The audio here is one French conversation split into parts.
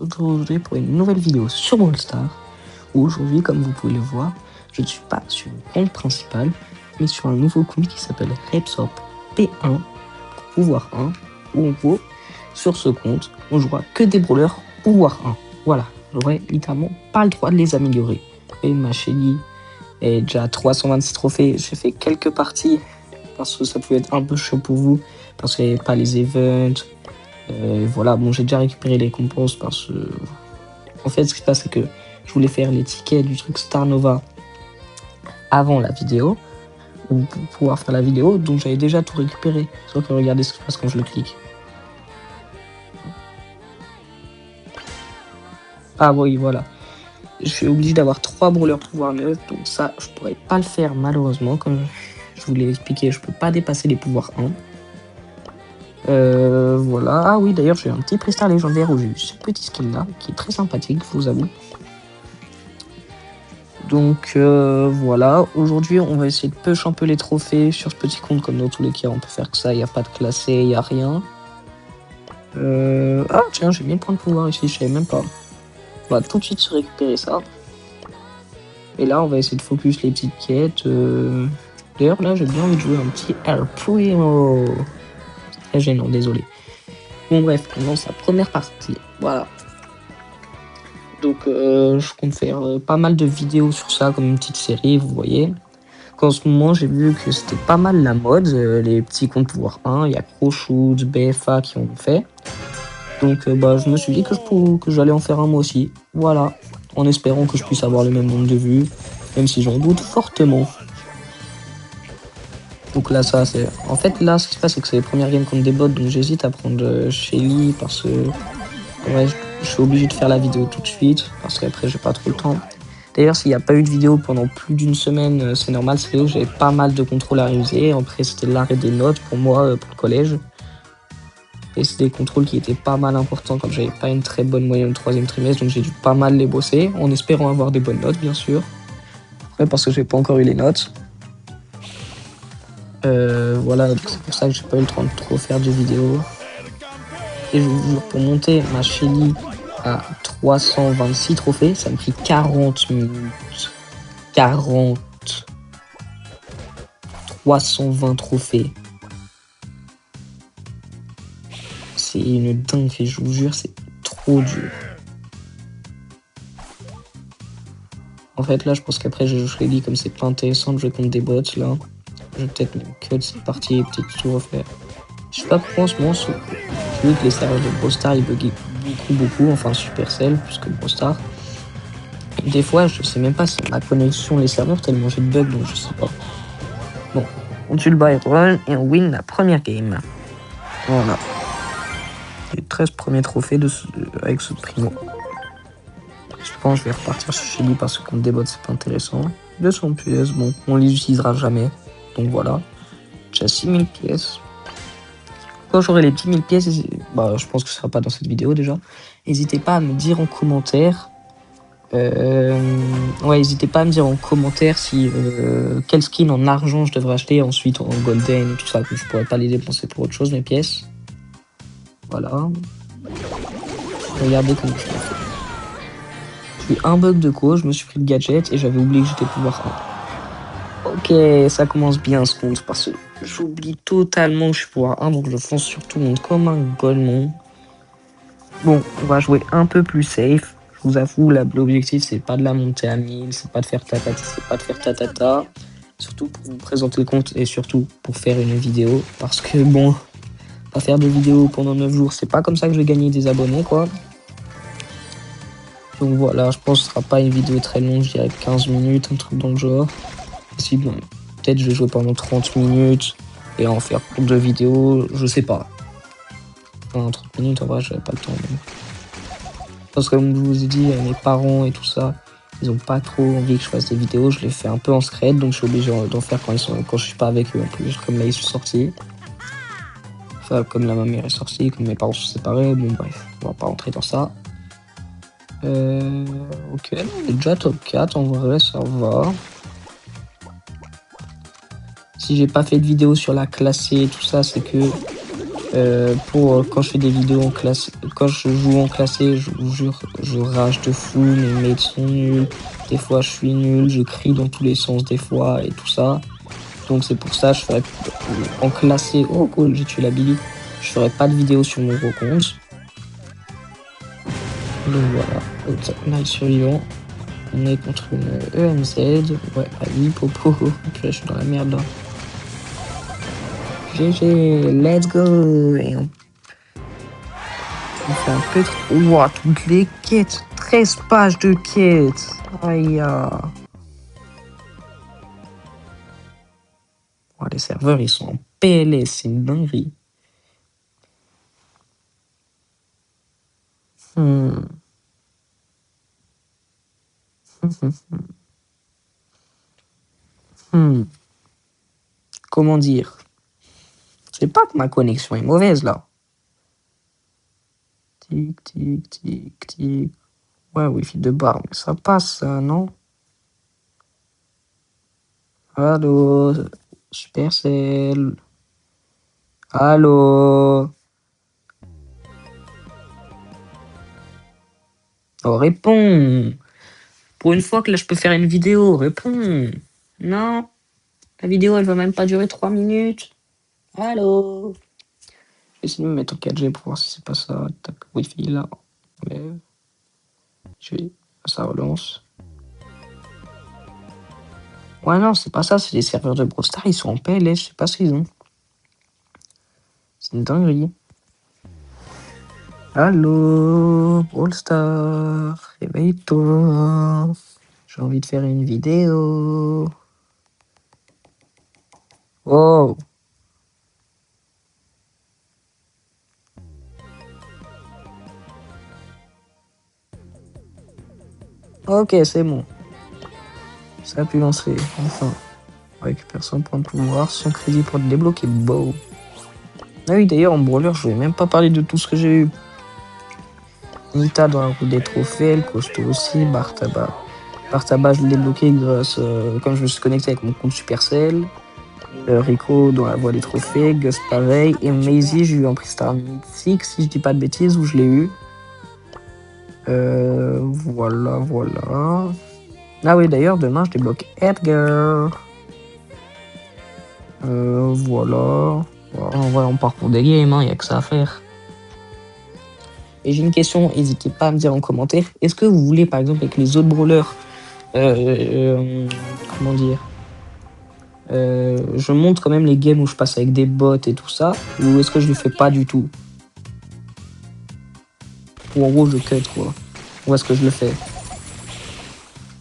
Aujourd'hui pour une nouvelle vidéo sur Brawl Stars. Aujourd'hui, comme vous pouvez le voir, je ne suis pas sur mon compte principal, mais sur un nouveau compte qui s'appelle Repsop P1 pour pouvoir 1, où en gros, sur ce compte, on jouera que des brawlers pouvoir 1. Voilà, j'aurais littéralement pas le droit de les améliorer. Et ma Shelly est déjà à 326 trophées. J'ai fait quelques parties parce que ça pouvait être un peu chaud pour vous, parce qu'il n'y avait pas les events. Voilà, bon, j'ai déjà récupéré les compos parce que, en fait, ce qui se passe, c'est que je voulais faire les tickets du truc Star Nova avant la vidéo, ou pour pouvoir faire la vidéo, donc j'avais déjà tout récupéré. Sauf que regardez ce qui se passe quand je le clique. Ah oui, voilà. Je suis obligé d'avoir 3 brawlers pouvoir 9, donc ça, je pourrais pas le faire malheureusement. Comme je vous l'ai expliqué, je peux pas dépasser les pouvoirs 1. Voilà. Ah oui, d'ailleurs, j'ai un petit prestar légendaire où j'ai eu ce petit skin là, qui est très sympathique, je vous avoue. Donc voilà, aujourd'hui on va essayer de push un peu les trophées sur ce petit compte, comme dans tous les cas on peut faire que ça, il n'y a pas de classé, il n'y a rien. Ah tiens, j'ai mis le point de pouvoir ici, je savais même pas. On va tout de suite se récupérer ça. Et là on va essayer de focus les petites quêtes. D'ailleurs là j'ai bien envie de jouer un petit El Primo. C'est très gênant, désolé. Bon bref, on lance la première partie, voilà. Donc je compte faire pas mal de vidéos sur ça, comme une petite série, vous voyez. En ce moment, j'ai vu que c'était pas mal la mode, les petits comptes pouvoir 1, il y a Crowshoot, BFA qui ont fait. Donc bah, je me suis dit que j'allais en faire un moi aussi. Voilà, en espérant que je puisse avoir le même nombre de vues, même si j'en doute fortement. Donc là, ça, c'est... En fait, là, ce qui se passe, c'est que c'est les premières games contre des bots, donc j'hésite à prendre Shelly parce que... Ouais, je suis obligé de faire la vidéo tout de suite, parce qu'après, j'ai pas trop le temps. D'ailleurs, s'il n'y a pas eu de vidéo pendant plus d'une semaine, c'est normal, c'est que j'avais pas mal de contrôles à réaliser. Après, c'était l'arrêt des notes pour moi, pour le collège. Et c'était des contrôles qui étaient pas mal importants quand j'avais pas une très bonne moyenne au 3e trimestre, donc j'ai dû pas mal les bosser, en espérant avoir des bonnes notes, bien sûr. Après, parce que j'ai pas encore eu les notes. Voilà, c'est pour ça que j'ai pas eu le temps de trop faire de vidéos. Et je vous jure, pour monter ma Shelly à 326 trophées, ça me prit 40 minutes. 320 trophées. C'est une dinguerie, je vous jure, c'est trop dur. En fait, là, je pense qu'après, je joue comme c'est pas intéressant de jouer contre des bots, là. Je vais peut-être même cut cette partie et peut-être tout refaire. Je sais pas pourquoi en ce moment, j'ai vu que les serveurs de Brawl Stars, ils buggaient beaucoup, enfin Supercell, plus que Brawl Stars. Des fois, je sais même pas si c'est ma connexion, les serveurs, tellement j'ai de bugs, donc je sais pas. Bon, on tue le Byron et on win la première game. Voilà. Les 13 premiers trophées avec ce primo. Je pense que je vais repartir chez lui parce que contre des bots, c'est pas intéressant. 200 pièces, bon, on les utilisera jamais. Donc voilà. J'ai 6000 pièces. Quand j'aurai les petits 1000 pièces, bah, je pense que ce sera pas dans cette vidéo déjà. N'hésitez pas à me dire en commentaire. Ouais, n'hésitez pas à me dire en commentaire si quel skin en argent je devrais acheter, ensuite en golden et tout ça, que je pourrais pas les dépenser pour autre chose, mes pièces. Voilà. Regardez comment je l'ai fait. J'ai eu un bug de cause, je me suis pris le gadget et j'avais oublié que j'étais pouvoir 1. Ok, ça commence bien ce compte parce que j'oublie totalement que je suis pouvoir 1, donc je fonce sur tout le monde comme un golemon. Bon, on va jouer un peu plus safe. Je vous avoue, l'objectif c'est pas de la monter à 1000, c'est pas de faire tatata, c'est pas de faire tatata. Surtout pour vous présenter le compte et surtout pour faire une vidéo. Parce que bon, pas faire de vidéo pendant 9 jours, c'est pas comme ça que je vais gagner des abonnés quoi. Donc voilà, je pense que ce sera pas une vidéo très longue, je dirais 15 minutes, un truc dans le genre. Si, bon, peut-être je vais jouer pendant 30 minutes et en faire pour 2 vidéos, je sais pas. Enfin, 30 minutes en vrai, j'avais pas le temps même. Parce que comme je vous ai dit, mes parents et tout ça, ils ont pas trop envie que je fasse des vidéos. Je les fais un peu en secret, donc je suis obligé d'en faire quand je suis pas avec eux en plus. Comme là, ils sont sortis. Enfin, comme là, ma mère est sortie, comme mes parents sont séparés. Bon, bref, on va pas rentrer dans ça. Ok, on est déjà top 4, en vrai, ça va. Si j'ai pas fait de vidéo sur la classée et tout ça, c'est que Pour quand je fais des vidéos en classe, quand je joue en classé, je vous jure, je rage de fou, mes mates sont nuls, des fois je suis nul, je crie dans tous les sens des fois et tout ça. Donc c'est pour ça je ferai en classé, oh cool, j'ai tué la Billy, je ferai pas de vidéo sur mon gros compte. Donc voilà, night survivant, on est contre une EMZ, ouais, à 8 popo, je suis dans la merde là. GG, let's go! Et on fait un peu trop. Ouah, toutes les quêtes! 13 pages de quêtes! Aïe! Oh, les serveurs, ils sont en PLS, c'est une dinguerie. Comment dire? C'est pas que ma connexion est mauvaise là. Tic, tic, tic, tic. Ouais, Wi-Fi de barre, mais ça passe, ça, non? Allô? Supercell? Allô? Oh, réponds! Pour une fois que là, je peux faire une vidéo, réponds! Non? La vidéo, elle va même pas durer 3 minutes. Allô? Je vais essayer de me mettre en 4G pour voir si c'est pas ça. Tac, Wi-Fi là. Mais ça relance. Ouais, non, c'est pas ça. C'est les serveurs de Brawl Stars. Ils sont en PLS. Je sais pas ce qu'ils ont. C'est une dinguerie. Allô? Brawl Stars. Réveille-toi. J'ai envie de faire une vidéo. Oh! Ok, c'est bon. Ça a pu lancer, enfin. Récupère 100 points de pouvoir, 100 crédits pour te débloquer. Beau. Ah oui, d'ailleurs, en brawler, je vais même pas parler de tout ce que j'ai eu. Nita dans la roue des trophées, le costaud aussi, Bartaba. Bartaba, je l'ai débloqué grâce, comme je me suis connecté avec mon compte Supercell. Rico dans la voie des trophées, Gus pareil. Et Maisie, j'ai eu en Star mythique, si je dis pas de bêtises, où je l'ai eu. Voilà. Ah oui, d'ailleurs, demain, je débloque Edgar. Voilà. En vrai, on part pour des games, il n'y a que ça à faire. Et j'ai une question, n'hésitez pas à me dire en commentaire. Est-ce que vous voulez, par exemple, avec les autres brawlers, comment dire, je montre quand même les games où je passe avec des bots et tout ça, ou est-ce que je le fais pas du tout? Ou en gros, je cut, quoi. Ou est-ce que je le fais?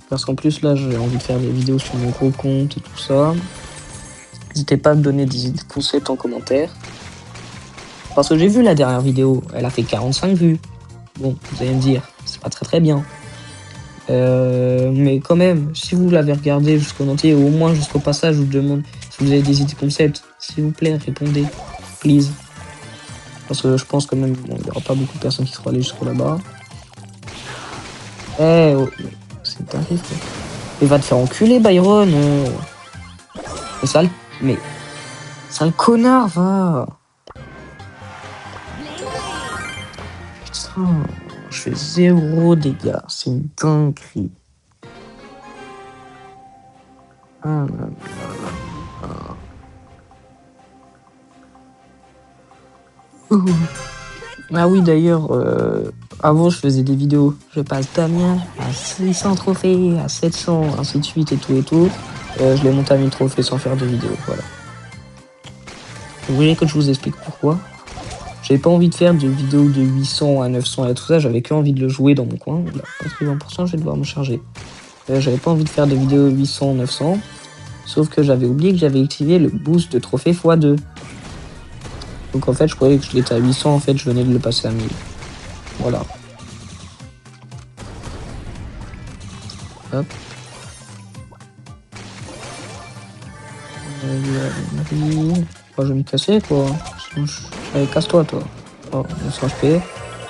Parce qu'en plus, là, j'ai envie de faire des vidéos sur mon gros compte et tout ça. N'hésitez pas à me donner des concepts en commentaire. Parce que j'ai vu la dernière vidéo, elle a fait 45 vues. Bon, vous allez me dire, c'est pas très bien. Mais quand même, si vous l'avez regardé jusqu'au entier, au moins jusqu'au passage, je vous demande si vous avez des idées concepts. S'il vous plaît, répondez. Please. Parce que je pense quand même qu'il n'y aura pas beaucoup de personnes qui seront allées jusqu'au là-bas. Oh, c'est tarif. Il va te faire enculer, Byron. Mais sale. Mais. Sale connard, va. Putain. Je fais 0 dégâts. C'est une dinguerie. Ah oui, d'ailleurs, avant je faisais des vidéos. Je passe Damien à 600 trophées, à 700, ainsi de suite et tout. Je l'ai monté à 1000 trophées sans faire de vidéo, voilà. Vous voulez que je vous explique pourquoi? J'avais pas envie de faire de vidéos de 800 à 900 et tout ça, j'avais que envie de le jouer dans mon coin. Là, parce que 20%, je vais devoir me charger. J'avais pas envie de faire des vidéos 800, 900. Sauf que j'avais oublié que j'avais activé le boost de trophée x2. Donc en fait, je croyais que je l'étais à 800, en fait, je venais de le passer à 1000. Voilà. Hop. Oh, je vais me casser, quoi. Allez, casse-toi, toi. Oh, 900 HP.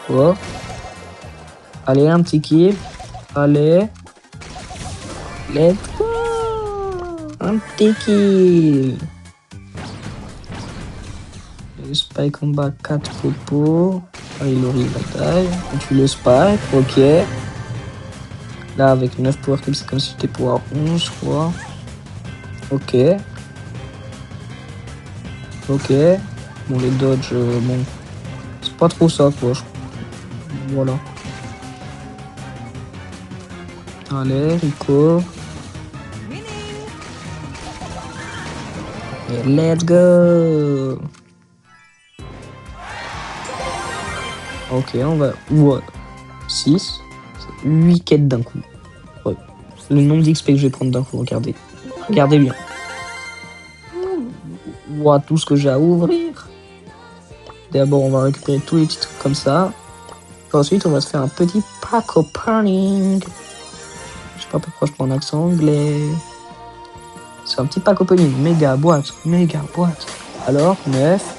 Oh. Allez, un petit kill. Allez. Let's go. Un petit kill. Spike combat 4 copeaux. Ah, il aurait bataille. On tue le Spike, ok. Là, avec 9 power cubes, c'est comme si j'étais power 11, je crois. Ok. Ok. Bon, les dodge, bon. C'est pas trop ça, quoi. Voilà. Allez, Rico. Et let's go! Ok, on va. Ouais. 6. 8 quêtes d'un coup. Ouais. Le nombre d'XP que je vais prendre d'un coup, regardez. Regardez bien. Ouah, tout ce que j'ai à ouvrir. D'abord, on va récupérer tous les titres comme ça. Ensuite, on va se faire un petit pack opening. Je sais pas pourquoi je prends un accent anglais. C'est un petit pack opening. Méga boîte. Méga boîte. Alors, 9.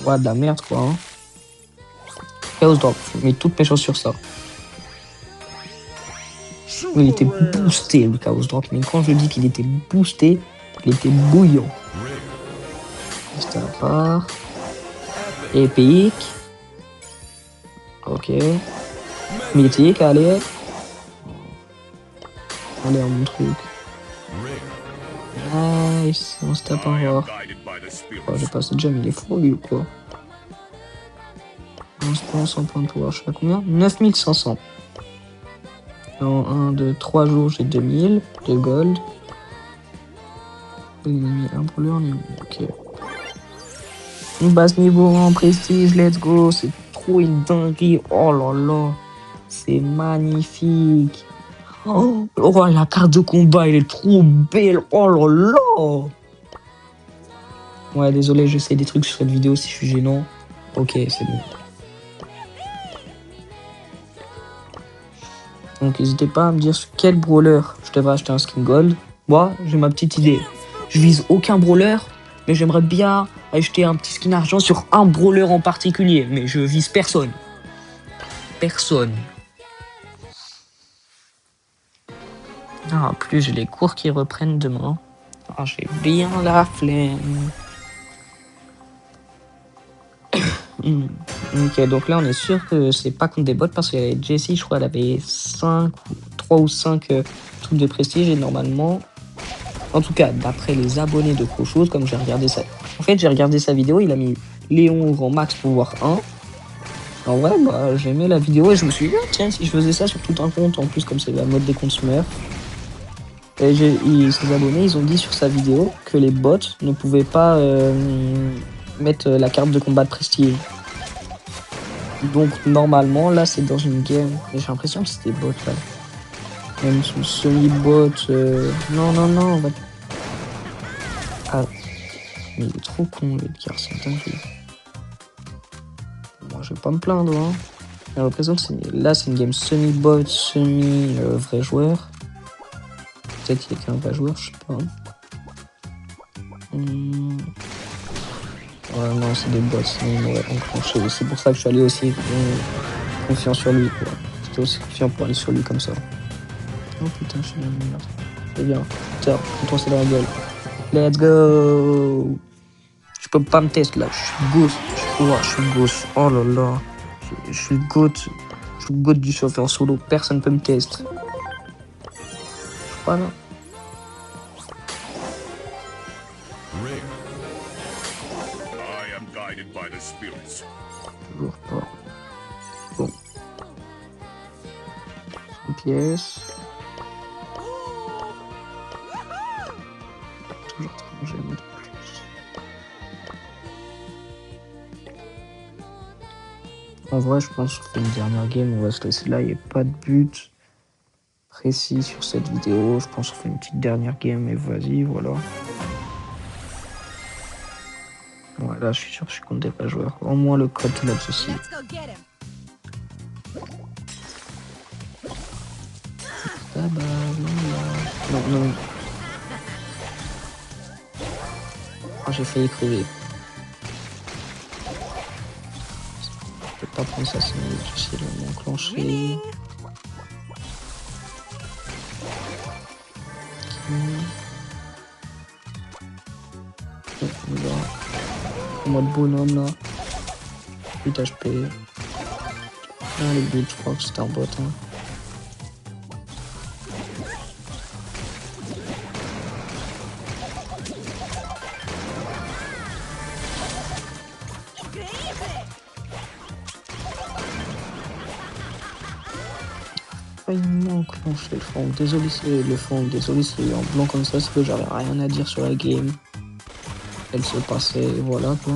Ouais, de la merde, quoi. Hein. Chaos Drop. Je mets toutes mes choses sur ça. Il était boosté, le Chaos Drop. Mais quand je dis qu'il était boosté, il était bouillant. C'était à part. Épique. Ok. Mythique, allez. Allez, mon truc. Nice. On se tape encore. Oh, j'ai passé déjà, mais il est fou, lui, ou quoi? On se prend 100 points de pouvoir. Je sais pas combien? 9500. En 1, 2, 3 jours, j'ai 2000 de gold. Un brûleur, ok. Une base niveau en prestige, let's go. C'est trop une dinguerie. Oh là là. C'est magnifique. Oh, la carte de combat, elle est trop belle. Oh là là. Ouais, désolé, je sais des trucs sur cette vidéo si je suis gênant. Ok, c'est bon. Donc n'hésitez pas à me dire sur quel brawler je devrais acheter un skin gold. Moi, j'ai ma petite idée. Je vise aucun brawler, mais j'aimerais bien acheter un petit skin argent sur un brawler en particulier. Mais je vise personne. Personne. Ah, en plus, j'ai les cours qui reprennent demain. Ah, j'ai bien la flemme. Ok, donc là, on est sûr que c'est pas contre des bots parce que Jessie, je crois, elle avait 3 ou 5 trucs de prestige et normalement, en tout cas, d'après les abonnés de Crochose, comme j'ai regardé ça. En fait, j'ai regardé sa vidéo, il a mis Léon au grand max pouvoir 1. En vrai, bah, j'ai aimé la vidéo et je me suis dit, ah, tiens, si je faisais ça sur tout un compte, en plus, comme c'est la mode des comptes Smurf. Et ses abonnés, ils ont dit sur sa vidéo que les bots ne pouvaient pas mettre la carte de combat de prestige. Donc normalement là c'est dans une game. Mais j'ai l'impression que c'était bot là. Même sous semi-bot. Non, non, non, on va. Ah. Mais il est trop con le gars, c'est dingue. Moi je vais pas me plaindre hein. J'ai l'impression que là c'est une game semi-bot, semi-vrai joueur. Peut-être qu'il y a qu'un vrai joueur, je sais pas. Ouais non c'est des bots, sinon il m'aurait enclenché. C'est pour ça que je suis allé aussi confiant sur lui quoi. J'étais aussi confiant pour aller sur lui comme ça. Oh putain, je suis dans la merde. C'est bien. Tiens, prends-toi c'est dans la gueule. Let's go. Je peux pas me tester là. Je suis gauche. Je suis gauche. Oh là là. Je suis le goat. Je suis le goat du chauffeur solo. Personne peut me tester. Voilà. Toujours pas. Bon. 100 pièces. Toujours 30 gemmes de plus. En vrai, je pense qu'on fait une dernière game. On va se laisser là. Il n'y a pas de but précis sur cette vidéo. Je pense qu'on fait une petite dernière game. Et vas-y, voilà. Voilà, je suis sûr que je suis contre des vrais joueurs. Au moins le code là dessus. Non, non. Oh, j'ai failli crever. Je peux pas prendre ça sinon il va m'enclencher. mode bonhomme là. 8 HP. Ah, le but, je crois que c'était un bot. Hein. Il manque le fond. Désolé, c'est le fond. Désolé, c'est en blanc comme ça. C'est que j'avais rien à dire sur la game. Elle se passait, voilà quoi.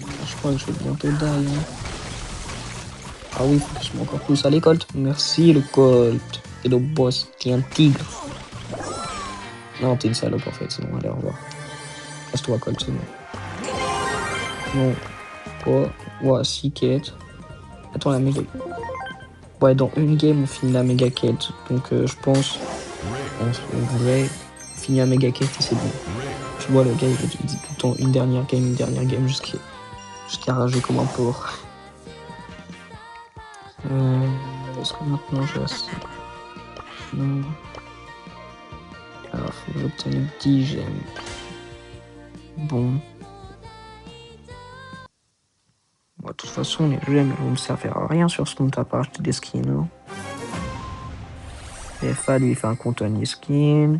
Je crois que je vais bientôt die. Hein. Ah oui, faut que je m'en encore plus. Allez, Colt. Merci, le Colt. Et le boss, qui est un tigre. Non, t'es une salope en fait. C'est bon, allez, au revoir. Casse-toi, Colt, c'est bon. Non. Quoi? Ouais, 6 quêtes. Attends, la méga. Ouais, dans une game, on finit la méga quête. Donc, je pense. On voudrait finir la méga quête et c'est bon. Tu vois, le gars, il dit tout le temps une dernière game, jusqu'à rager comme un porc. Est-ce que maintenant j'ai assez? Non. Alors, faut que j'obtienne 10 gemmes. Bon. Bon. De toute façon, les gemmes vont me servir à rien sur ce compte à part acheter des skins. Hein. FA lui fait un compte Honey Skin.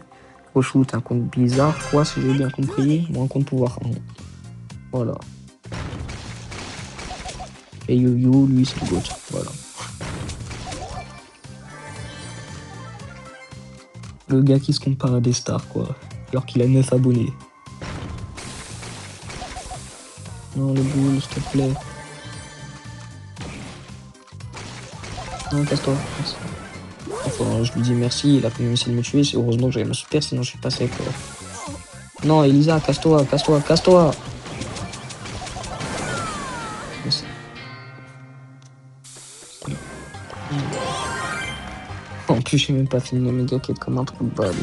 Shoot un compte bizarre, quoi, si j'ai bien compris. Ou un compte pouvoir 1. Voilà. Et Yu-Yu, lui, c'est le GOAT. Voilà. Le gars qui se compare à des stars, quoi. Alors qu'il a 9 abonnés. Non, le boule, s'il te plaît. Non, casse-toi. Enfin, je lui dis merci, il a pu essayer de me tuer. C'est heureusement que j'avais mon super, sinon je suis passé, quoi. Non, Elisa, casse-toi, casse-toi, casse-toi. En plus, j'ai même pas fini la méga quête comme un trou de balle.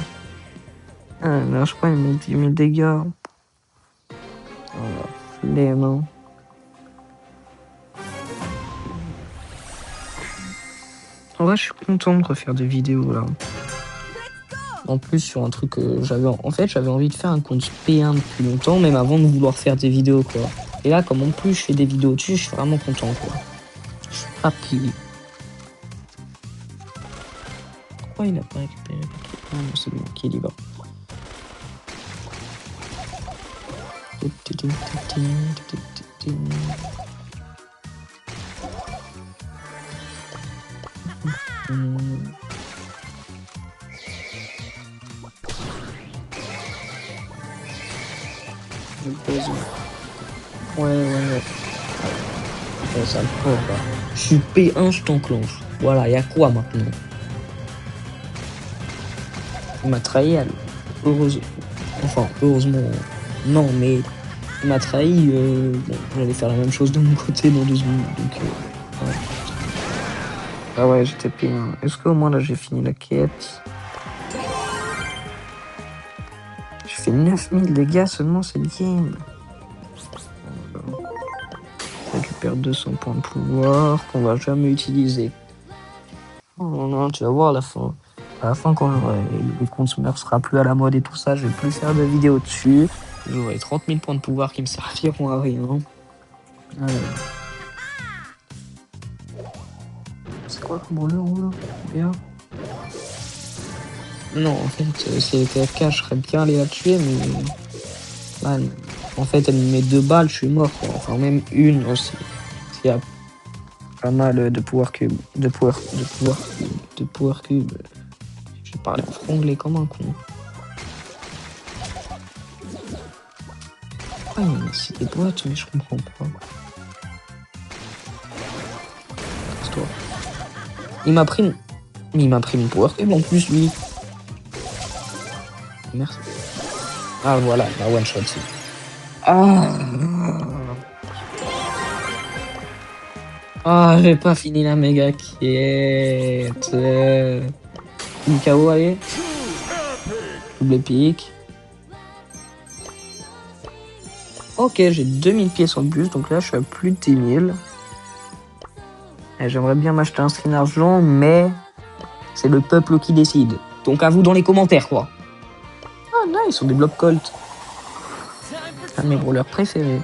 Ah, là, je crois qu'il met le dégât. Voilà, les mains. En vrai, je suis content de refaire des vidéos là. En plus, sur un truc que j'avais. En fait, j'avais envie de faire un compte P1 depuis longtemps, même avant de vouloir faire des vidéos quoi. Et là, comme en plus je fais des vidéos dessus, je suis vraiment content quoi. Je suis happy. Pourquoi il a pas récupéré? Ah non, c'est bon, qui est libre. Ouais. Ça le fort, là. Je suis P1, je t'enclenche. Voilà, y'a quoi maintenant? Il m'a trahi, heureusement, non, mais il m'a trahi. Bon, j'allais faire la même chose de mon côté dans 2 secondes. Donc, ouais. Ah ouais, j'étais P1. Est-ce qu'au moins là j'ai fini la quête? J'ai fait 9000 dégâts seulement cette game. Je récupère 200 points de pouvoir qu'on va jamais utiliser. Oh non, tu vas voir à la fin. À la fin, quand le compte Smurf sera plus à la mode et tout ça, je vais plus faire de vidéos dessus. J'aurai 30 000 points de pouvoir qui me serviront à rien. C'est quoi comme roller là? Bien. Non, en fait, si elle était FK, je serais bien allé la tuer, mais. Là, en fait, elle me met 2 balles, je suis mort, quoi. Enfin, même une aussi. S'il y a pas mal de power cube. De power cube. Je vais parler en franglais comme un con. Pourquoi il m'a cité des boîtes, mais je comprends pas. Casse-toi. Il m'a pris une power cube en plus, lui. Merci. Ah, voilà, la one shot, c'est. Ah, j'ai pas fini la méga quête. KO, allez. Double épique. Ok, j'ai 2000 pièces en plus, donc là je suis à plus de 10 000. Et j'aimerais bien m'acheter un skin argent, mais c'est le peuple qui décide. Donc à vous dans les commentaires, quoi. Ah, nice, on débloque Colt. un de mes brawlers préférés.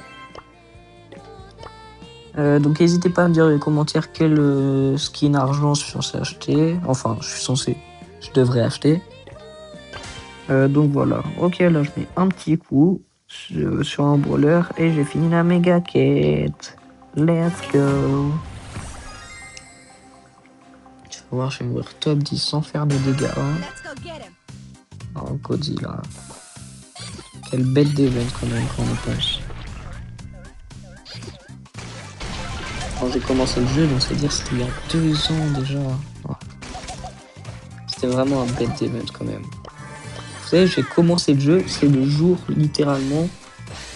Donc n'hésitez pas à me dire dans les commentaires quel skin argent je suis censé acheter. Enfin, je devrais acheter. Donc voilà. Ok, là je mets un petit coup sur un brawler et j'ai fini la méga quête. Let's go. Tu vas voir, je vais mourir top 10 sans faire de dégâts. Oh, Godzilla. Quelle bête d'event quand même quand on y pense. Quand j'ai commencé le jeu, donc c'est à dire c'était il y a 2 ans déjà. Ouais. C'était vraiment un bête d'event quand même. Vous savez, j'ai commencé le jeu, c'est le jour, littéralement,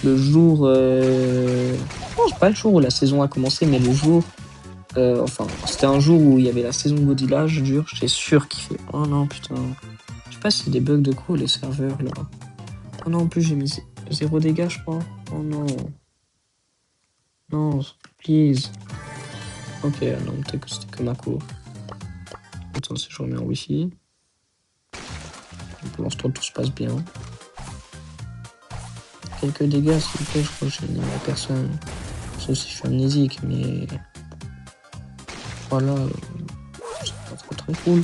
le jour... Non, c'est pas le jour où la saison a commencé, mais le jour... Enfin, c'était un jour où il y avait la saison Godzilla, je jure, j'étais sûr qu'il fait... Oh non, putain. Je sais pas si c'est des bugs de quoi, les serveurs, là. Oh non, en plus, j'ai mis 0 dégâts, je crois. Oh non. Non, please. Ok, non, peut-être que c'était que ma cour. Attends, si je remets en wifi. Pour l'instant, tout se passe bien. Quelques dégâts, s'il vous plaît, je crois que j'ai mis à personne. Sauf si je suis amnésique, mais... Voilà, c'est pas trop très cool.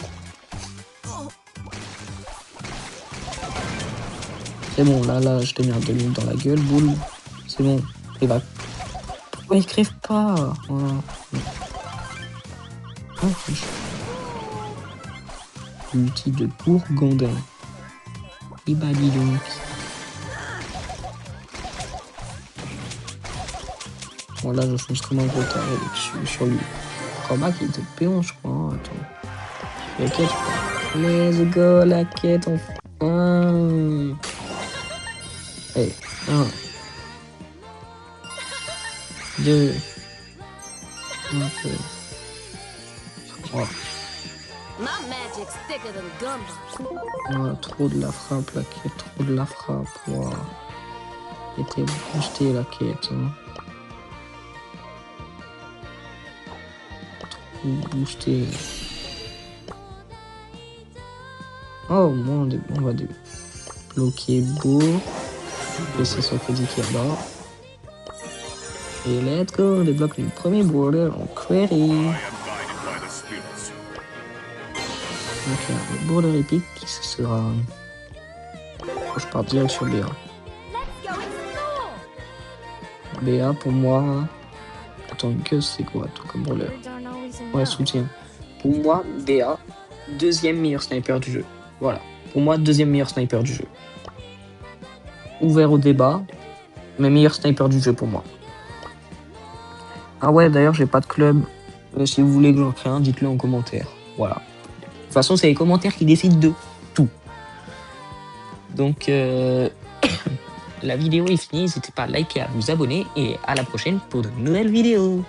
C'est bon, là, je t'ai mis un 2 minutes dans la gueule, boule. C'est bon, il va... Pourquoi il crève pas? Voilà. Oh, l'outil de Gourgandin. Et bah dis donc. Bon là je fonce comme un gros taré sur lui. Combat qui était péon je crois. Hein. Attends. La quête. Let's go la quête enfin. Allez, 1. 2. 3. Oh, trop de la frappe la quête, trop de la frappe. Wow. Était boosté la quête. Hein. Trop boosté. Oh, on va débloquer beau. Baisser son crédit qui est là. Et let's go, on débloque le premier brawler en query. Ok, le brawler épique, ce sera... Je pars direct sur BA. BA pour moi... Attends, que c'est quoi toi comme brawler? Ouais, soutien. Pour moi, BA, deuxième meilleur sniper du jeu. Voilà. Pour moi, deuxième meilleur sniper du jeu. Ouvert au débat, mais meilleur sniper du jeu pour moi. Ah ouais, d'ailleurs, j'ai pas de club. Si vous voulez que j'en crée un, dites-le en commentaire. Voilà. De toute façon, c'est les commentaires qui décident de tout. Donc, la vidéo est finie. N'hésitez pas à liker, à vous abonner et à la prochaine pour de nouvelles vidéos.